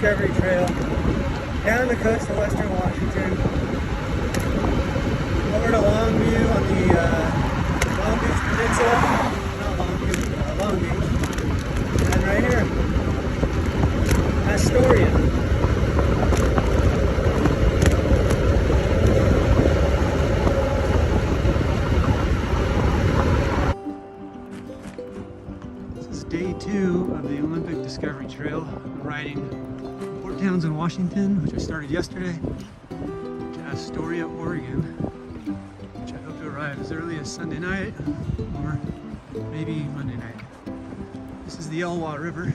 Discovery Trail down the coast of western Washington over to Longview on the Long Beach Peninsula. Not Longview, Long Beach. And right here, Astoria. Day 2 of the Olympic Discovery Trail, riding from Port Townsend, Washington, which I started yesterday, to Astoria, Oregon, which I hope to arrive as early as Sunday night or maybe Monday night. This is the Elwha River,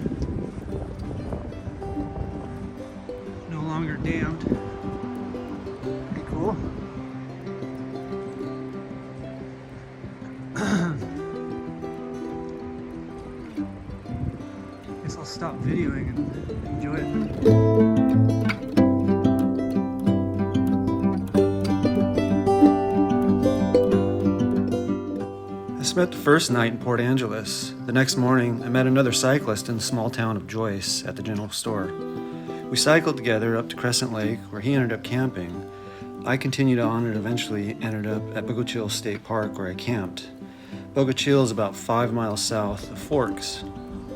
no longer dammed. Pretty cool. I'll stop videoing and enjoy it. I spent the first night in Port Angeles. The next morning, I met another cyclist in the small town of Joyce at the general store. We cycled together up to Crescent Lake, where he ended up camping. I continued on and eventually ended up at Bogachiel State Park, where I camped. Bogachiel is about 5 miles south of Forks.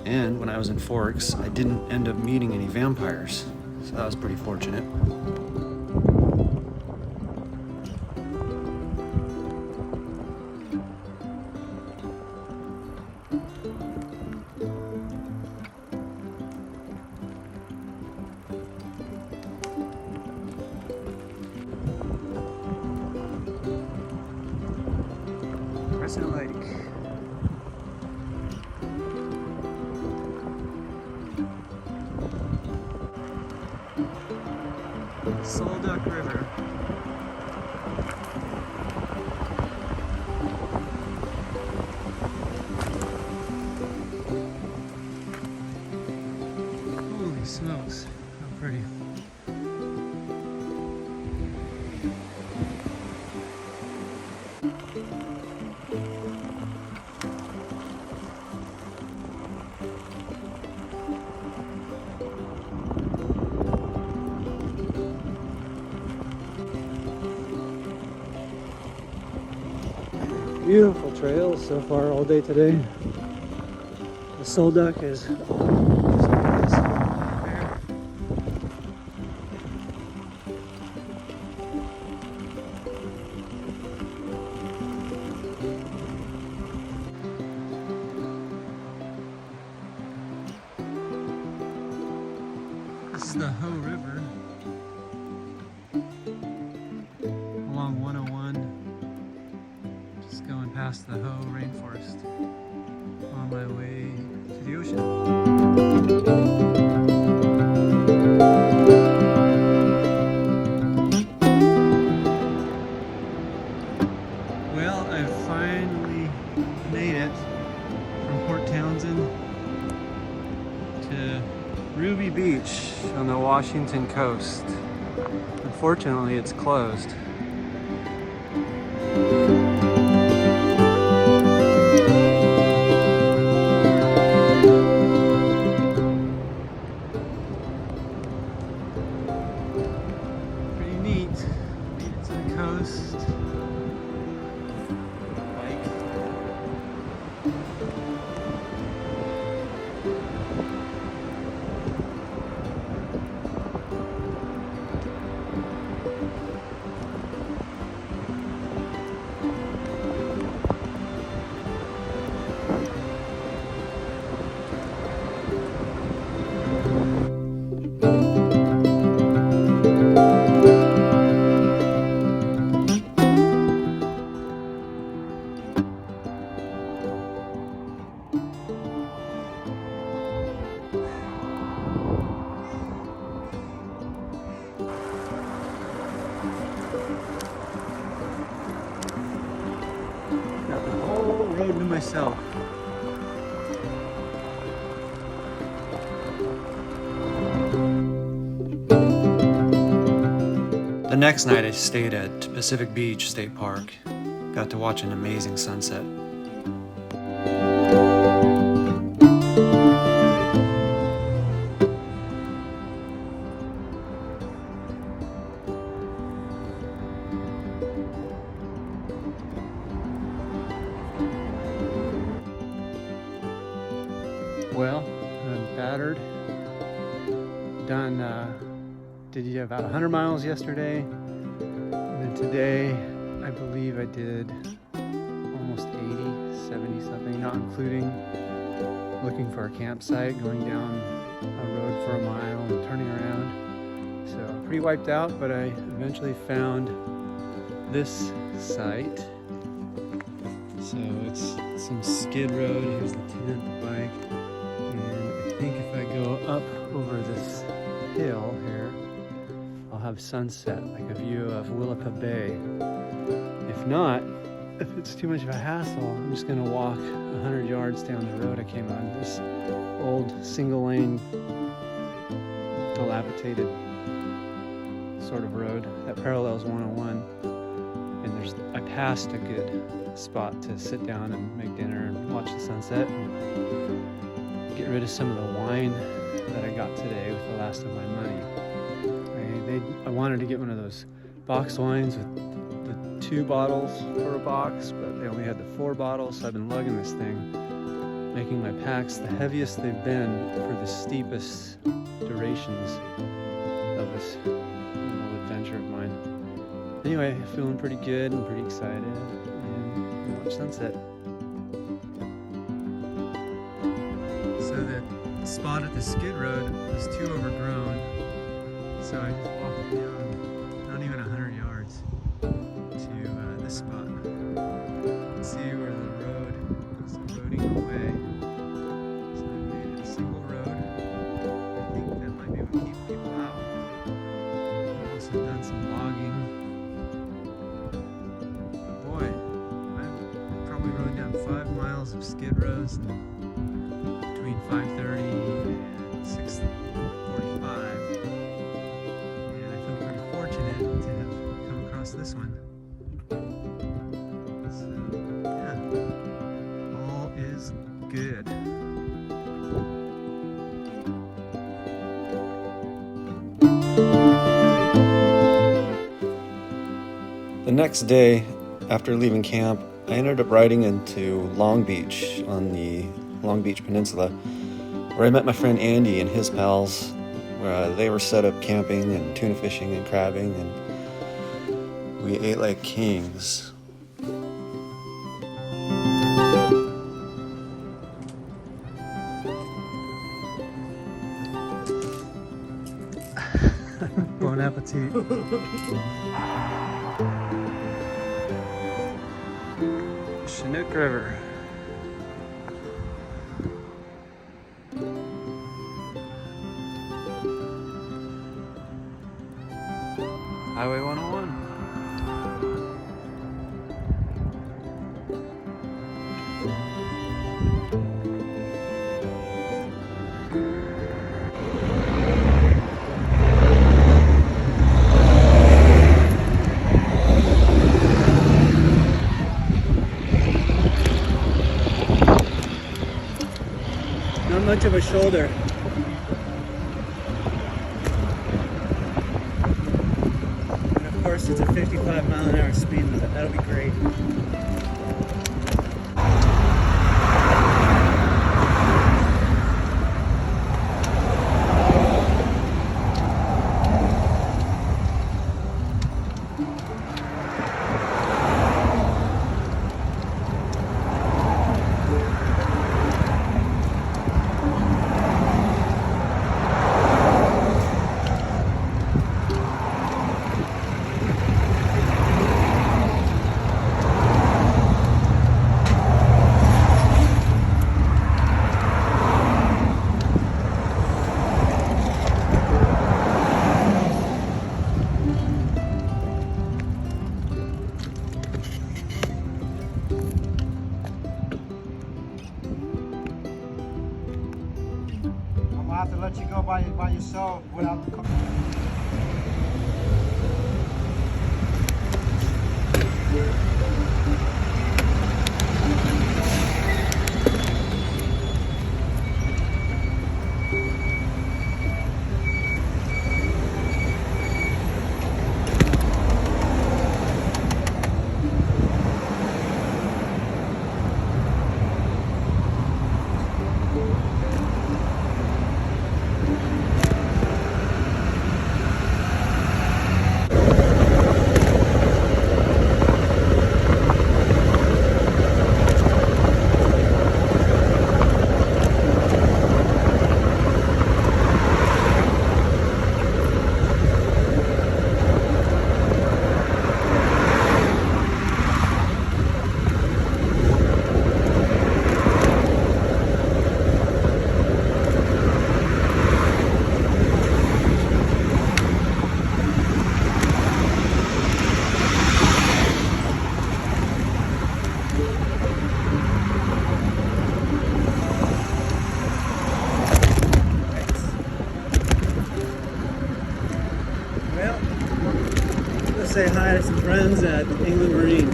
And when I was in Forks, I didn't end up meeting any vampires, so that was pretty fortunate. Crescent Lake. Solduck River. Holy smokes, how pretty. Beautiful trails so far all day today. The Solduck is This is the Ho River along 101. Just going past the Ho rainforest on my way to the ocean. Well, I finally made it from Port Townsend to Ruby Beach on the Washington coast. Unfortunately, it's closed. Pretty neat. Made it to the coast. Bike. Got the whole road to myself. The next night I stayed at Pacific Beach State Park. Got to watch an amazing sunset. shattered. Did about 100 miles yesterday, and then today I believe I did almost 80, 70 something, not including looking for a campsite, going down a road for a mile and turning around. So pretty wiped out, but I eventually found this site. So it's some skid road. Here's the tent, the bike, and I think if I go up over this hill here, I'll have sunset, like a view of Willapa Bay. If not, if it's too much of a hassle, I'm just gonna walk 100 yards down the road I came on, this old single lane, dilapidated sort of road that parallels 101. And I passed a good spot to sit down and make dinner and watch the sunset and get rid of some of the wine that I got today with the last of my money. I wanted to get one of those box wines with the 2 bottles for a box, but they only had the 4 bottles, so I've been lugging this thing, making my packs the heaviest they've been for the steepest durations of this little adventure of mine. Anyway, feeling pretty good and pretty excited, and watch sunset. So the spot at the skid road was too overgrown, so I just walked down not even 100 yards to this spot. You can see where the road is eroding away. So I made it a single road. I think that might be what keeps people out. I've also done some logging. Boy, I probably rode down 5 miles of skid roads between 5:30 and 6:45. To have come across this one. So, yeah, all is good. The next day, after leaving camp, I ended up riding into Long Beach on the Long Beach Peninsula, where I met my friend Andy and his pals. They were set up camping and tuna fishing and crabbing, and we ate like kings. Bon appetit. Chinook River. Highway 101. Not much of a shoulder. Of course, it's a 55-mile-an-hour speed limit. That'll be great. I'll have to let you go by yourself without the car. say hi to some friends at England Marine.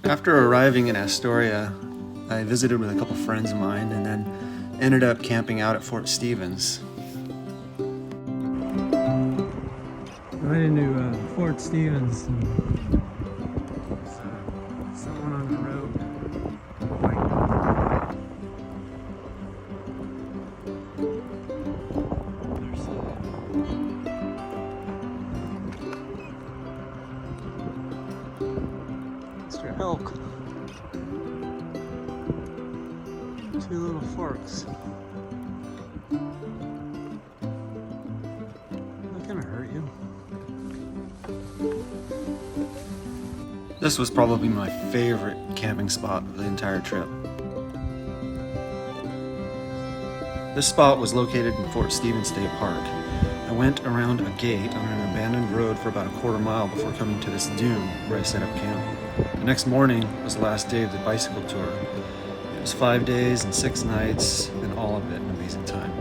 After arriving in Astoria, I visited with a couple friends of mine and then ended up camping out at Fort Stevens. Right into Fort Stevens. Someone on the road. Mr. Elk. Two little forks. Not gonna hurt you. This was probably my favorite camping spot of the entire trip. This spot was located in Fort Stevens State Park. I went around a gate on an abandoned road for about a quarter mile before coming to this dune where I set up camp. The next morning was the last day of the bicycle tour. It was 5 days and 6 nights, and all of it an amazing time.